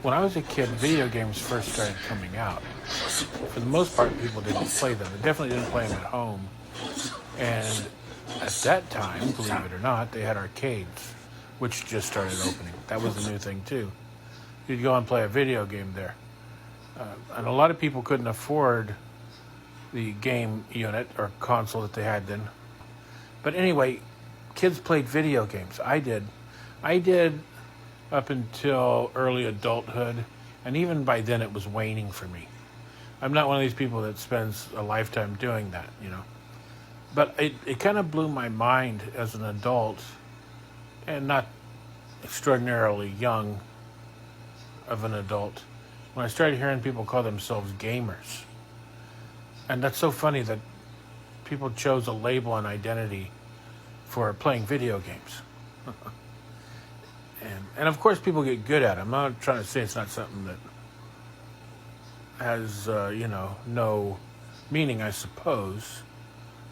when I was a kid, video games first started coming out. For the most part, people didn't play them. They definitely didn't play them at home. And at that time, believe it or not, they had arcades, which just started opening. That was a new thing, too. You'd go and play a video game there. And a lot of people couldn't afford the game unit or console that they had then. But anyway, kids played video games. I did. I did up until early adulthood, and even by then it was waning for me. I'm not one of these people that spends a lifetime doing that, you know. But it kind of blew my mind as an adult, and not extraordinarily young of an adult, when I started hearing people call themselves gamers. And that's so funny that people chose a label and identity for playing video games. And of course people get good at it. I'm not trying to say it's not something that has, no meaning, I suppose.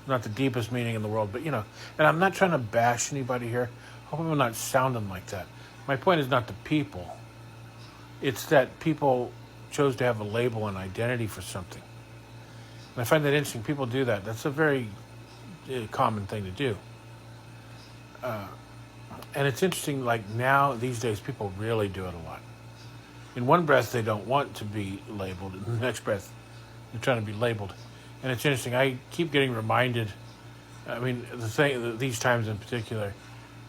Not the deepest meaning in the world, but, and I'm not trying to bash anybody here. I hope I'm not sounding like that. My point is not the people. It's that people chose to have a label and identity for something. And I find that interesting. People do that. That's a very common thing to do. And it's interesting, like now, these days, people really do it a lot. In one breath, they don't want to be labeled. In the next breath, they're trying to be labeled. And it's interesting. I keep getting reminded, these times in particular,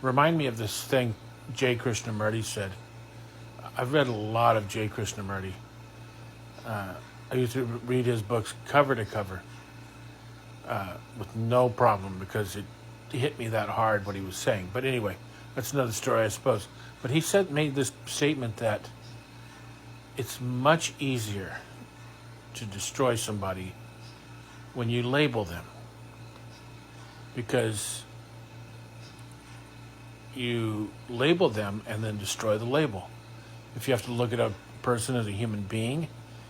remind me of this thing J. Krishnamurti said. I've read a lot of J. Krishnamurti. I used to read his books cover to cover with no problem because it hit me that hard what he was saying. But anyway, that's another story, I suppose. But he made this statement that it's much easier to destroy somebody when you label them, because you label them and then destroy the label. If you have to look at a person as a human being,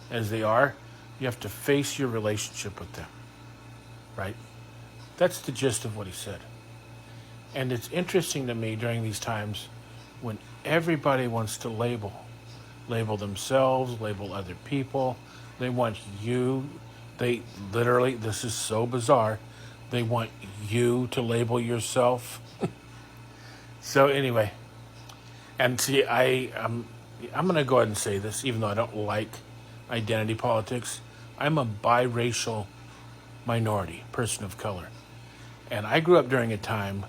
as they are, you have to face your relationship with them, right? That's the gist of what he said. And it's interesting to me during these times when everybody wants to label themselves, label other people. They want you. They literally, this is so bizarre, they want you to label yourself. So anyway, and see, I'm going to go ahead and say this, even though I don't like identity politics. I'm a biracial minority, person of color. And I grew up during a time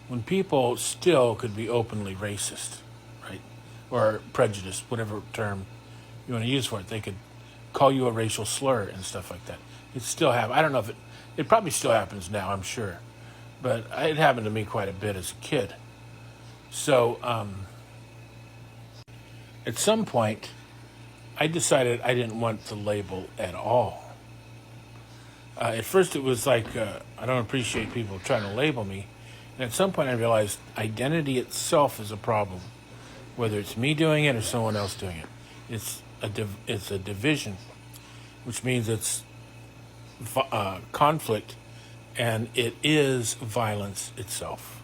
when people still could be openly racist, right? Or prejudiced, whatever term you want to use for it. They could call you a racial slur and stuff like that. It still happens. I don't know if it probably still happens now, I'm sure. But it happened to me quite a bit as a kid. So at some point, I decided I didn't want the label at all. At first it was like, I don't appreciate people trying to label me. And at some point I realized identity itself is a problem, whether it's me doing it or someone else doing it. It's a division, which means it's conflict, and it is violence itself.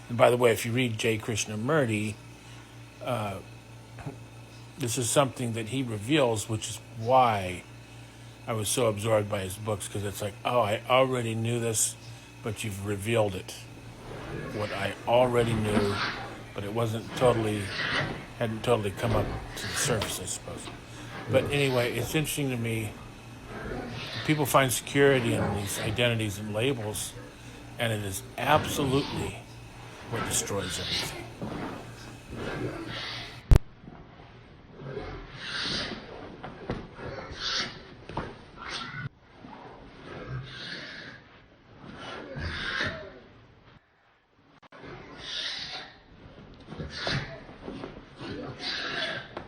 And by the way, if you read J. Krishnamurti, this is something that he reveals, which is why I was so absorbed by his books, because it's like, oh, I already knew this, but you've revealed it. What I already knew, but it hadn't totally come up to the surface, I suppose. But anyway, it's interesting to me. People find security in these identities and labels, and it is absolutely what destroys everything.